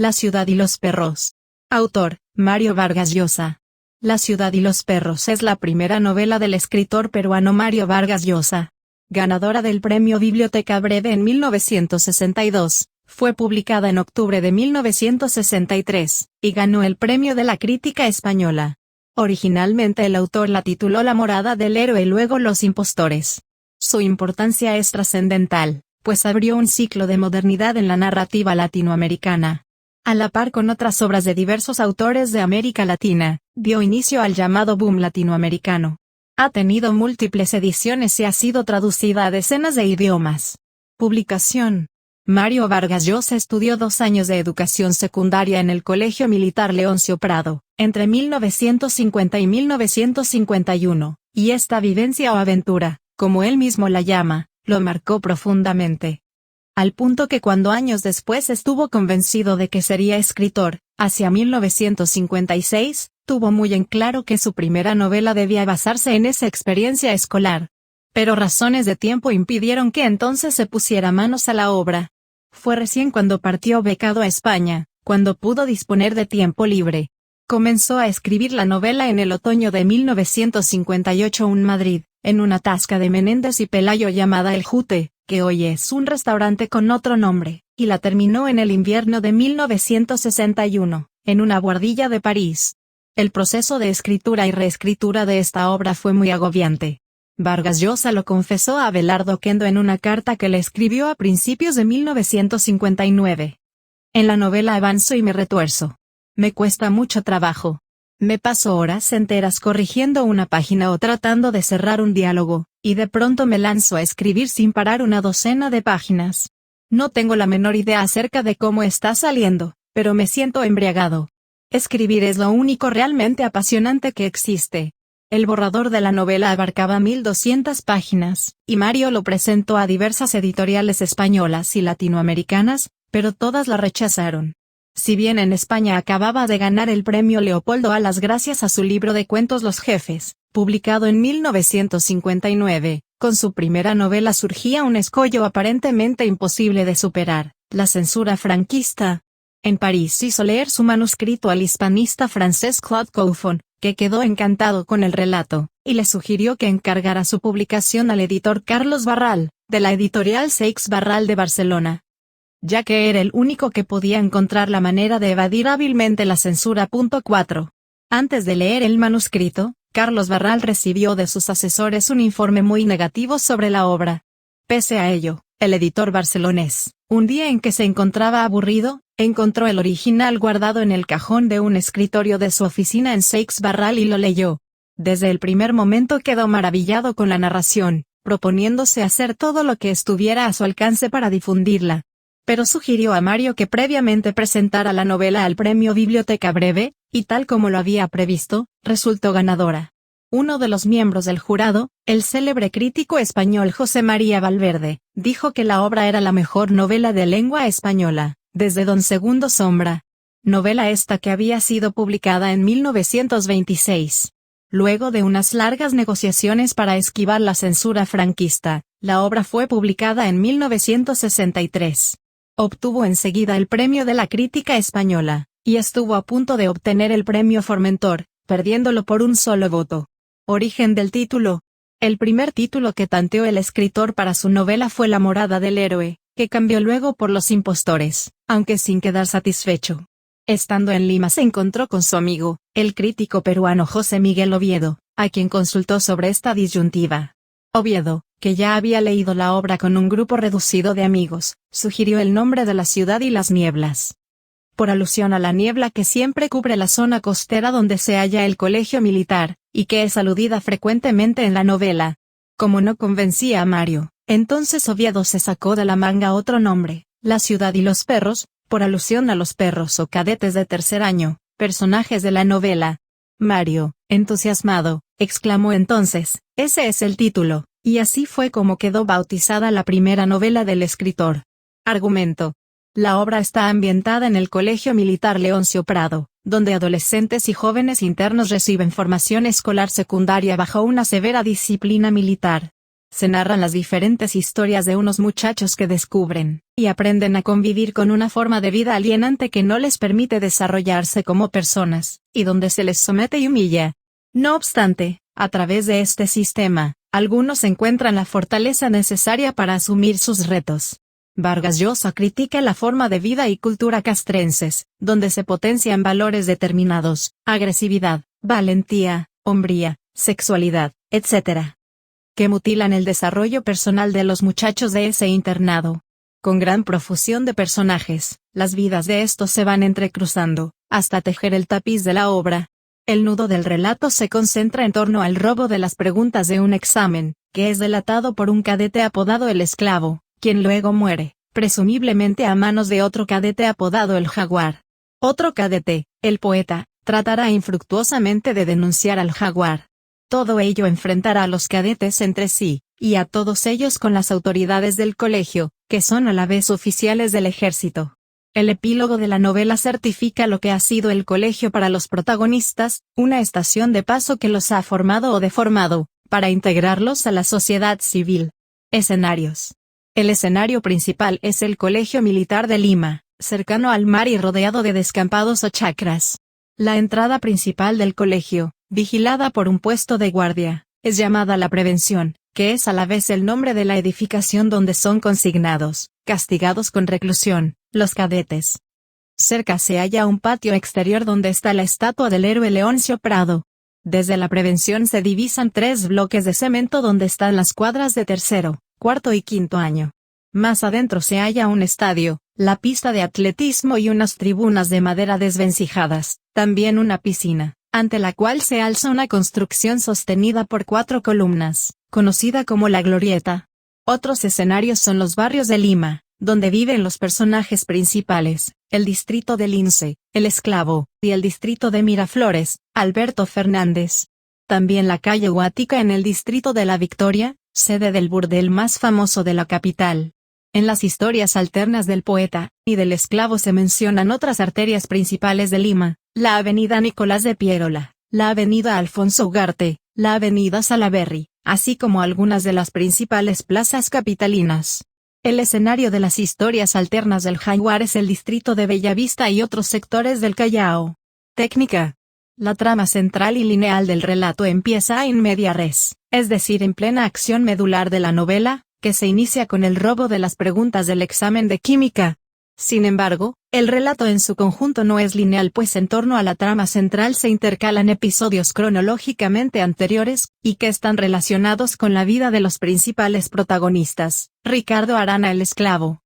La ciudad y los perros. Autor, Mario Vargas Llosa. La ciudad y los perros es la primera novela del escritor peruano Mario Vargas Llosa. Ganadora del premio Biblioteca Breve en 1962, fue publicada en octubre de 1963, y ganó el premio de la crítica española. Originalmente el autor la tituló La morada del héroe y luego Los impostores. Su importancia es trascendental, pues abrió un ciclo de modernidad en la narrativa latinoamericana. A la par con otras obras de diversos autores de América Latina, dio inicio al llamado boom latinoamericano. Ha tenido múltiples ediciones y ha sido traducida a decenas de idiomas. Publicación. Mario Vargas Llosa estudió 2 años de educación secundaria en el Colegio Militar Leoncio Prado, entre 1950 y 1951, y esta vivencia o aventura, como él mismo la llama, lo marcó profundamente. Al punto que cuando años después estuvo convencido de que sería escritor, hacia 1956, tuvo muy en claro que su primera novela debía basarse en esa experiencia escolar. Pero razones de tiempo impidieron que entonces se pusiera manos a la obra. Fue recién cuando partió becado a España, cuando pudo disponer de tiempo libre. Comenzó a escribir la novela en el otoño de 1958 en Madrid, en una tasca de Menéndez y Pelayo llamada El Jute, que hoy es un restaurante con otro nombre, y la terminó en el invierno de 1961, en una buhardilla de París. El proceso de escritura y reescritura de esta obra fue muy agobiante. Vargas Llosa lo confesó a Abelardo Oquendo en una carta que le escribió a principios de 1959. En la novela avanzo y me retuerzo. Me cuesta mucho trabajo. Me paso horas enteras corrigiendo una página o tratando de cerrar un diálogo, y de pronto me lanzo a escribir sin parar una docena de páginas. No tengo la menor idea acerca de cómo está saliendo, pero me siento embriagado. Escribir es lo único realmente apasionante que existe. El borrador de la novela abarcaba 1200 páginas, y Mario lo presentó a diversas editoriales españolas y latinoamericanas, pero todas la rechazaron. Si bien en España acababa de ganar el premio Leopoldo Alas gracias a su libro de cuentos Los Jefes, publicado en 1959, con su primera novela surgía un escollo aparentemente imposible de superar, la censura franquista. En París hizo leer su manuscrito al hispanista francés Claude Coffon, que quedó encantado con el relato, y le sugirió que encargara su publicación al editor Carlos Barral, de la editorial Seix Barral de Barcelona, ya que era el único que podía encontrar la manera de evadir hábilmente la censura. 4. Antes de leer el manuscrito, Carlos Barral recibió de sus asesores un informe muy negativo sobre la obra. Pese a ello, el editor barcelonés, un día en que se encontraba aburrido, encontró el original guardado en el cajón de un escritorio de su oficina en Seix Barral y lo leyó. Desde el primer momento quedó maravillado con la narración, proponiéndose hacer todo lo que estuviera a su alcance para difundirla. Pero sugirió a Mario que previamente presentara la novela al premio Biblioteca Breve, y tal como lo había previsto, resultó ganadora. Uno de los miembros del jurado, el célebre crítico español José María Valverde, dijo que la obra era la mejor novela de lengua española, desde Don Segundo Sombra. Novela esta que había sido publicada en 1926. Luego de unas largas negociaciones para esquivar la censura franquista, la obra fue publicada en 1963. Obtuvo enseguida el premio de la crítica española, y estuvo a punto de obtener el premio Formentor, perdiéndolo por un solo voto. Origen del título. El primer título que tanteó el escritor para su novela fue La morada del héroe, que cambió luego por Los impostores, aunque sin quedar satisfecho. Estando en Lima se encontró con su amigo, el crítico peruano José Miguel Oviedo, a quien consultó sobre esta disyuntiva. Oviedo, que ya había leído la obra con un grupo reducido de amigos, sugirió el nombre de la ciudad y las nieblas. Por alusión a la niebla que siempre cubre la zona costera donde se halla el colegio militar, y que es aludida frecuentemente en la novela. Como no convencía a Mario, entonces Oviedo se sacó de la manga otro nombre, La ciudad y los perros, por alusión a los perros o cadetes de tercer año, personajes de la novela. Mario, entusiasmado, exclamó entonces, ese es el título, y así fue como quedó bautizada la primera novela del escritor. Argumento. La obra está ambientada en el Colegio Militar Leoncio Prado, donde adolescentes y jóvenes internos reciben formación escolar secundaria bajo una severa disciplina militar. Se narran las diferentes historias de unos muchachos que descubren y aprenden a convivir con una forma de vida alienante que no les permite desarrollarse como personas, y donde se les somete y humilla. No obstante, a través de este sistema, algunos encuentran la fortaleza necesaria para asumir sus retos. Vargas Llosa critica la forma de vida y cultura castrenses, donde se potencian valores determinados, agresividad, valentía, hombría, sexualidad, etc., que mutilan el desarrollo personal de los muchachos de ese internado. Con gran profusión de personajes, las vidas de estos se van entrecruzando, hasta tejer el tapiz de la obra. El nudo del relato se concentra en torno al robo de las preguntas de un examen, que es delatado por un cadete apodado el Esclavo, quien luego muere, presumiblemente a manos de otro cadete apodado el Jaguar. Otro cadete, el Poeta, tratará infructuosamente de denunciar al Jaguar. Todo ello enfrentará a los cadetes entre sí, y a todos ellos con las autoridades del colegio, que son a la vez oficiales del ejército. El epílogo de la novela certifica lo que ha sido el colegio para los protagonistas, una estación de paso que los ha formado o deformado, para integrarlos a la sociedad civil. Escenarios. El escenario principal es el Colegio Militar de Lima, cercano al mar y rodeado de descampados o chacras. La entrada principal del colegio, vigilada por un puesto de guardia, es llamada La Prevención, que es a la vez el nombre de la edificación donde son consignados, castigados con reclusión, los cadetes. Cerca se halla un patio exterior donde está la estatua del héroe Leoncio Prado. Desde La Prevención se divisan 3 bloques de cemento donde están las cuadras de tercero, cuarto y quinto año. Más adentro se halla un estadio, la pista de atletismo y unas tribunas de madera desvencijadas, también una piscina, ante la cual se alza una construcción sostenida por 4 columnas, conocida como la Glorieta. Otros escenarios son los barrios de Lima, donde viven los personajes principales, el distrito de Lince, el Esclavo, y el distrito de Miraflores, Alberto Fernández. También la calle Guática en el distrito de La Victoria, sede del burdel más famoso de la capital. En las historias alternas del Poeta y del Esclavo se mencionan otras arterias principales de Lima, la avenida Nicolás de Piérola, la avenida Alfonso Ugarte, la avenida Salaberry, así como algunas de las principales plazas capitalinas. El escenario de las historias alternas del Jaguar es el distrito de Bellavista y otros sectores del Callao. Técnica. La trama central y lineal del relato empieza in media res, es decir, en plena acción medular de la novela, que se inicia con el robo de las preguntas del examen de química. Sin embargo, el relato en su conjunto no es lineal, pues en torno a la trama central se intercalan episodios cronológicamente anteriores, y que están relacionados con la vida de los principales protagonistas, Ricardo Arana el Esclavo,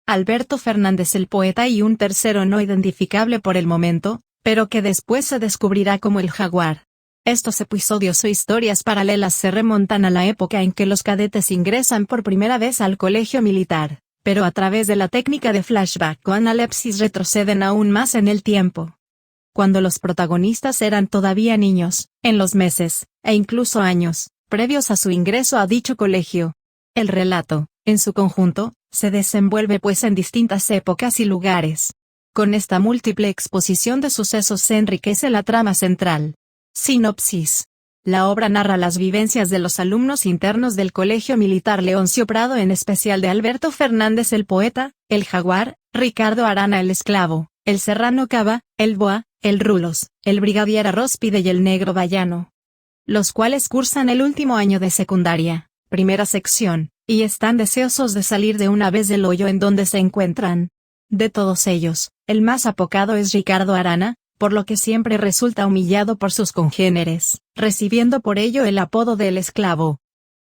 Alberto Fernández el Poeta y un tercero no identificable por el momento, pero que después se descubrirá como el Jaguar. Estos episodios o historias paralelas se remontan a la época en que los cadetes ingresan por primera vez al colegio militar, pero a través de la técnica de flashback o analepsis retroceden aún más en el tiempo. Cuando los protagonistas eran todavía niños, en los meses, e incluso años, previos a su ingreso a dicho colegio. El relato, en su conjunto, se desenvuelve pues en distintas épocas y lugares. Con esta múltiple exposición de sucesos se enriquece la trama central. Sinopsis. La obra narra las vivencias de los alumnos internos del Colegio Militar Leoncio Prado, en especial de Alberto Fernández el Poeta, el Jaguar, Ricardo Arana el Esclavo, el Serrano Cava, el Boa, el Rulos, el Brigadier Arróspide y el Negro Vallano, los cuales cursan el último año de secundaria, primera sección, y están deseosos de salir de una vez del hoyo en donde se encuentran. De todos ellos, el más apocado es Ricardo Arana, por lo que siempre resulta humillado por sus congéneres, recibiendo por ello el apodo de El Esclavo.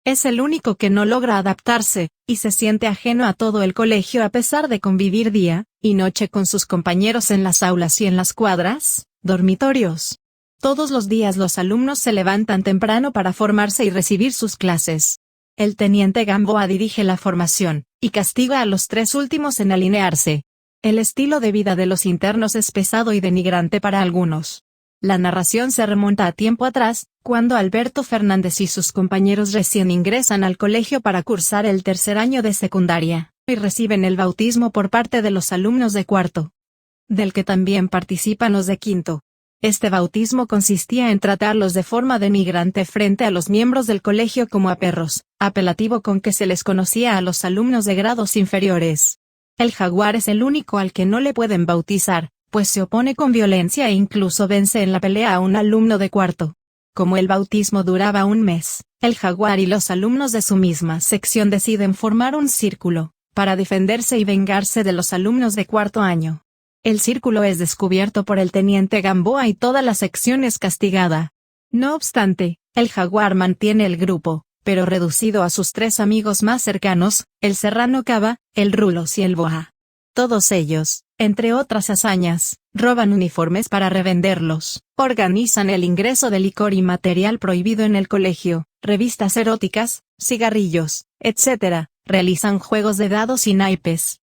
Es el único que no logra adaptarse, y se siente ajeno a todo el colegio a pesar de convivir día y noche con sus compañeros en las aulas y en las cuadras, dormitorios. Todos los días los alumnos se levantan temprano para formarse y recibir sus clases. El teniente Gamboa dirige la formación, y castiga a los 3 últimos en alinearse. El estilo de vida de los internos es pesado y denigrante para algunos. La narración se remonta a tiempo atrás, cuando Alberto Fernández y sus compañeros recién ingresan al colegio para cursar el tercer año de secundaria, y reciben el bautismo por parte de los alumnos de cuarto, del que también participan los de quinto. Este bautismo consistía en tratarlos de forma denigrante frente a los miembros del colegio como a perros, apelativo con que se les conocía a los alumnos de grados inferiores. El jaguar es el único al que no le pueden bautizar, pues se opone con violencia e incluso vence en la pelea a un alumno de cuarto. Como el bautismo duraba un mes, el jaguar y los alumnos de su misma sección deciden formar un círculo, para defenderse y vengarse de los alumnos de cuarto año. El círculo es descubierto por el teniente Gamboa y toda la sección es castigada. No obstante, el jaguar mantiene el grupo, pero reducido a sus 3 amigos más cercanos, el serrano Cava, el Rulos y el Boa. Todos ellos, entre otras hazañas, roban uniformes para revenderlos, organizan el ingreso de licor y material prohibido en el colegio, revistas eróticas, cigarrillos, etc., realizan juegos de dados y naipes.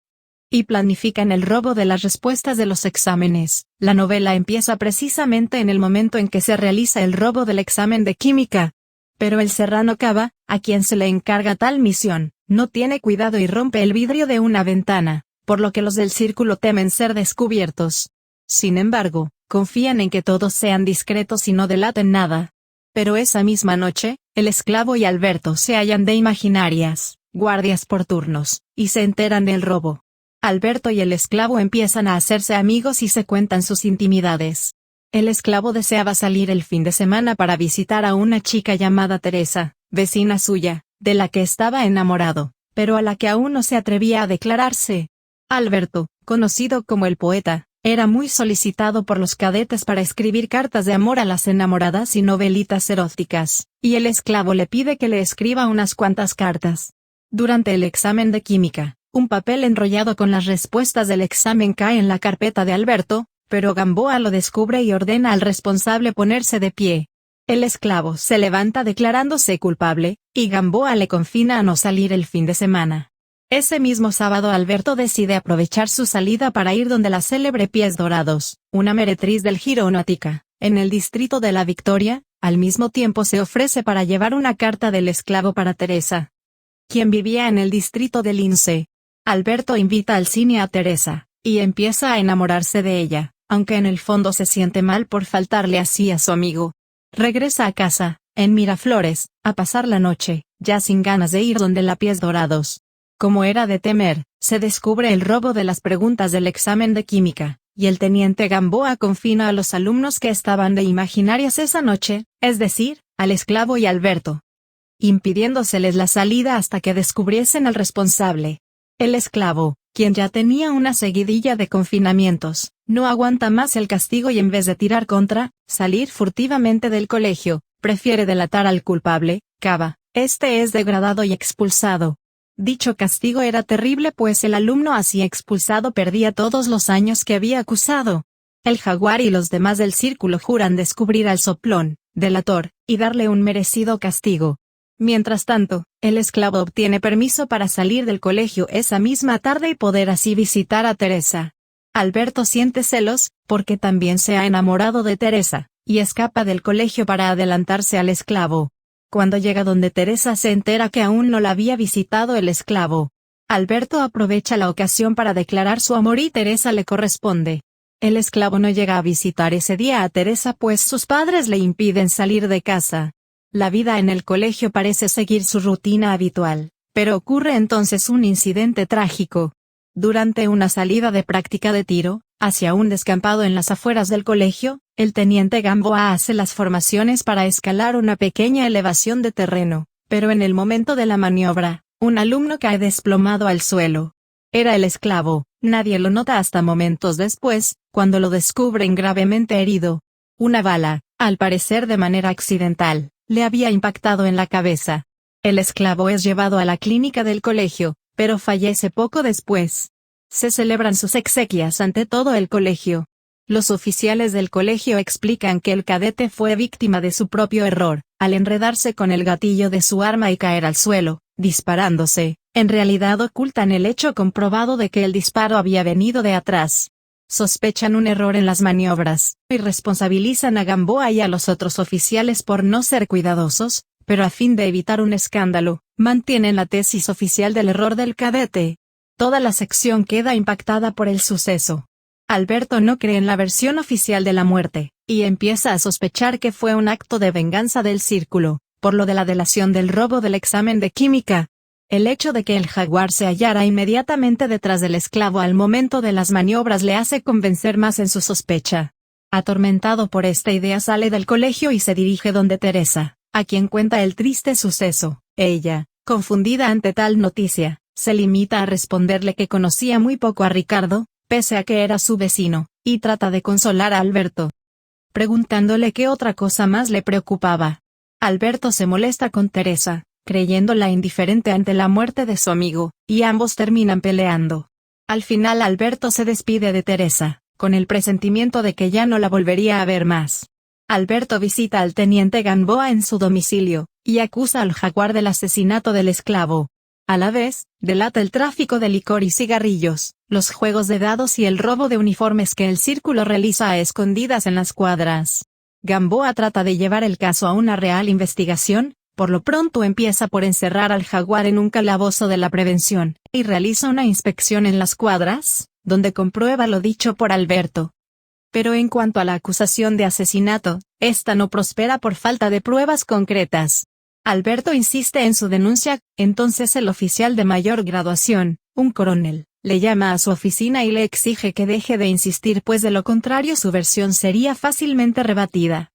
Y planifican el robo de las respuestas de los exámenes. La novela empieza precisamente en el momento en que se realiza el robo del examen de química. Pero el serrano Cava, a quien se le encarga tal misión, no tiene cuidado y rompe el vidrio de una ventana, por lo que los del círculo temen ser descubiertos. Sin embargo, confían en que todos sean discretos y no delaten nada. Pero esa misma noche, el esclavo y Alberto se hallan de imaginarias, guardias por turnos, y se enteran del robo. Alberto y el esclavo empiezan a hacerse amigos y se cuentan sus intimidades. El esclavo deseaba salir el fin de semana para visitar a una chica llamada Teresa, vecina suya, de la que estaba enamorado, pero a la que aún no se atrevía a declararse. Alberto, conocido como el poeta, era muy solicitado por los cadetes para escribir cartas de amor a las enamoradas y novelitas eróticas, y el esclavo le pide que le escriba unas cuantas cartas. Durante el examen de química, un papel enrollado con las respuestas del examen cae en la carpeta de Alberto, pero Gamboa lo descubre y ordena al responsable ponerse de pie. El esclavo se levanta declarándose culpable, y Gamboa le confina a no salir el fin de semana. Ese mismo sábado Alberto decide aprovechar su salida para ir donde la célebre Pies Dorados, una meretriz del Girón Ática, en el distrito de La Victoria, al mismo tiempo se ofrece para llevar una carta del esclavo para Teresa, quien vivía en el distrito de Lince. Alberto invita al cine a Teresa, y empieza a enamorarse de ella, aunque en el fondo se siente mal por faltarle así a su amigo. Regresa a casa, en Miraflores, a pasar la noche, ya sin ganas de ir donde la Pies Dorados. Como era de temer, se descubre el robo de las preguntas del examen de química, y el teniente Gamboa confina a los alumnos que estaban de imaginarias esa noche, es decir, al esclavo y Alberto, impidiéndoseles la salida hasta que descubriesen al responsable. El esclavo, quien ya tenía una seguidilla de confinamientos, no aguanta más el castigo y en vez de tirar contra, salir furtivamente del colegio, prefiere delatar al culpable, Cava. Este es degradado y expulsado. Dicho castigo era terrible pues el alumno así expulsado perdía todos los años que había acusado. El jaguar y los demás del círculo juran descubrir al soplón, delator, y darle un merecido castigo. Mientras tanto, el esclavo obtiene permiso para salir del colegio esa misma tarde y poder así visitar a Teresa. Alberto siente celos, porque también se ha enamorado de Teresa, y escapa del colegio para adelantarse al esclavo. Cuando llega donde Teresa se entera que aún no la había visitado el esclavo. Alberto aprovecha la ocasión para declarar su amor y Teresa le corresponde. El esclavo no llega a visitar ese día a Teresa pues sus padres le impiden salir de casa. La vida en el colegio parece seguir su rutina habitual, pero ocurre entonces un incidente trágico. Durante una salida de práctica de tiro, hacia un descampado en las afueras del colegio, el teniente Gamboa hace las formaciones para escalar una pequeña elevación de terreno, pero en el momento de la maniobra, un alumno cae desplomado al suelo. Era el esclavo, nadie lo nota hasta momentos después, cuando lo descubren gravemente herido. Una bala, al parecer de manera accidental, le había impactado en la cabeza. El esclavo es llevado a la clínica del colegio, pero fallece poco después. Se celebran sus exequias ante todo el colegio. Los oficiales del colegio explican que el cadete fue víctima de su propio error, al enredarse con el gatillo de su arma y caer al suelo, disparándose. En realidad ocultan el hecho comprobado de que el disparo había venido de atrás. Sospechan un error en las maniobras, y responsabilizan a Gamboa y a los otros oficiales por no ser cuidadosos, pero a fin de evitar un escándalo, mantienen la tesis oficial del error del cadete. Toda la sección queda impactada por el suceso. Alberto no cree en la versión oficial de la muerte, y empieza a sospechar que fue un acto de venganza del círculo, por lo de la delación del robo del examen de química. El hecho de que el jaguar se hallara inmediatamente detrás del esclavo al momento de las maniobras le hace convencer más en su sospecha. Atormentado por esta idea sale del colegio y se dirige donde Teresa, a quien cuenta el triste suceso. Ella, confundida ante tal noticia, se limita a responderle que conocía muy poco a Ricardo, pese a que era su vecino, y trata de consolar a Alberto, preguntándole qué otra cosa más le preocupaba. Alberto se molesta con Teresa, creyéndola indiferente ante la muerte de su amigo, y ambos terminan peleando. Al final Alberto se despide de Teresa, con el presentimiento de que ya no la volvería a ver más. Alberto visita al teniente Gamboa en su domicilio, y acusa al jaguar del asesinato del esclavo. A la vez, delata el tráfico de licor y cigarrillos, los juegos de dados y el robo de uniformes que el círculo realiza a escondidas en las cuadras. Gamboa trata de llevar el caso a una real investigación. Por lo pronto empieza por encerrar al jaguar en un calabozo de la prevención, y realiza una inspección en las cuadras, donde comprueba lo dicho por Alberto. Pero en cuanto a la acusación de asesinato, esta no prospera por falta de pruebas concretas. Alberto insiste en su denuncia, entonces el oficial de mayor graduación, un coronel, le llama a su oficina y le exige que deje de insistir pues de lo contrario su versión sería fácilmente rebatida.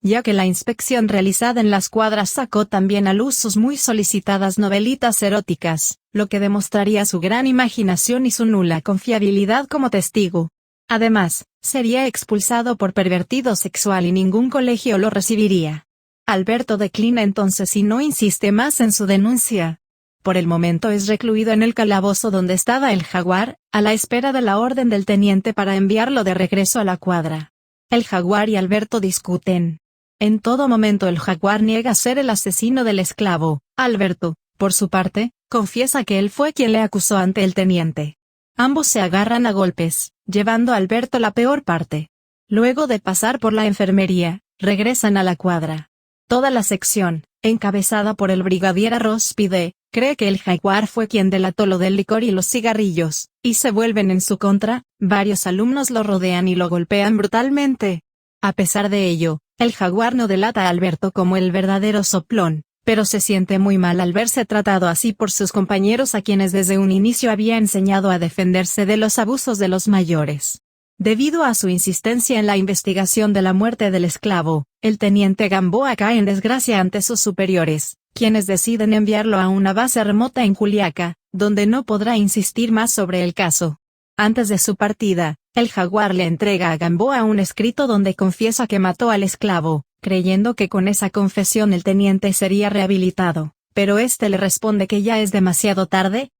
Ya que la inspección realizada en las cuadras sacó también a luz sus muy solicitadas novelitas eróticas, lo que demostraría su gran imaginación y su nula confiabilidad como testigo. Además, sería expulsado por pervertido sexual y ningún colegio lo recibiría. Alberto declina entonces y no insiste más en su denuncia. Por el momento es recluido en el calabozo donde estaba el jaguar, a la espera de la orden del teniente para enviarlo de regreso a la cuadra. El jaguar y Alberto discuten. En todo momento el jaguar niega ser el asesino del esclavo. Alberto, por su parte, confiesa que él fue quien le acusó ante el teniente. Ambos se agarran a golpes, llevando a Alberto la peor parte. Luego de pasar por la enfermería, regresan a la cuadra. Toda la sección, encabezada por el brigadier Arróspide, cree que el jaguar fue quien delató lo del licor y los cigarrillos, y se vuelven en su contra. Varios alumnos lo rodean y lo golpean brutalmente. A pesar de ello, el jaguar no delata a Alberto como el verdadero soplón, pero se siente muy mal al verse tratado así por sus compañeros a quienes desde un inicio había enseñado a defenderse de los abusos de los mayores. Debido a su insistencia en la investigación de la muerte del esclavo, el teniente Gamboa cae en desgracia ante sus superiores, quienes deciden enviarlo a una base remota en Juliaca, donde no podrá insistir más sobre el caso. Antes de su partida, el jaguar le entrega a Gamboa un escrito donde confiesa que mató al esclavo, creyendo que con esa confesión el teniente sería rehabilitado, pero este le responde que ya es demasiado tarde,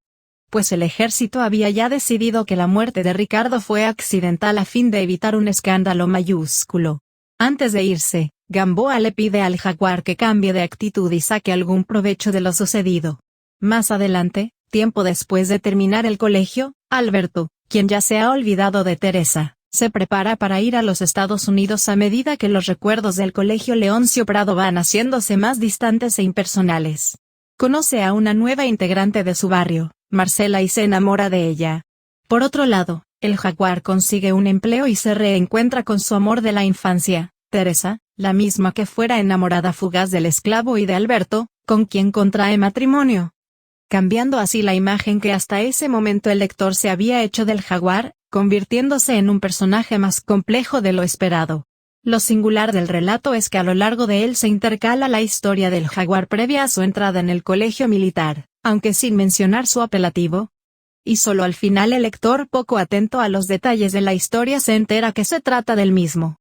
pues el ejército había ya decidido que la muerte de Ricardo fue accidental a fin de evitar un escándalo mayúsculo. Antes de irse, Gamboa le pide al jaguar que cambie de actitud y saque algún provecho de lo sucedido. Más adelante, tiempo después de terminar el colegio, Alberto, quien ya se ha olvidado de Teresa, se prepara para ir a los Estados Unidos a medida que los recuerdos del colegio Leoncio Prado van haciéndose más distantes e impersonales. Conoce a una nueva integrante de su barrio, Marcela, y se enamora de ella. Por otro lado, el jaguar consigue un empleo y se reencuentra con su amor de la infancia, Teresa, la misma que fuera enamorada fugaz del esclavo y de Alberto, con quien contrae matrimonio. Cambiando así la imagen que hasta ese momento el lector se había hecho del jaguar, convirtiéndose en un personaje más complejo de lo esperado. Lo singular del relato es que a lo largo de él se intercala la historia del jaguar previa a su entrada en el colegio militar, aunque sin mencionar su apelativo. Y solo al final el lector poco atento a los detalles de la historia se entera que se trata del mismo.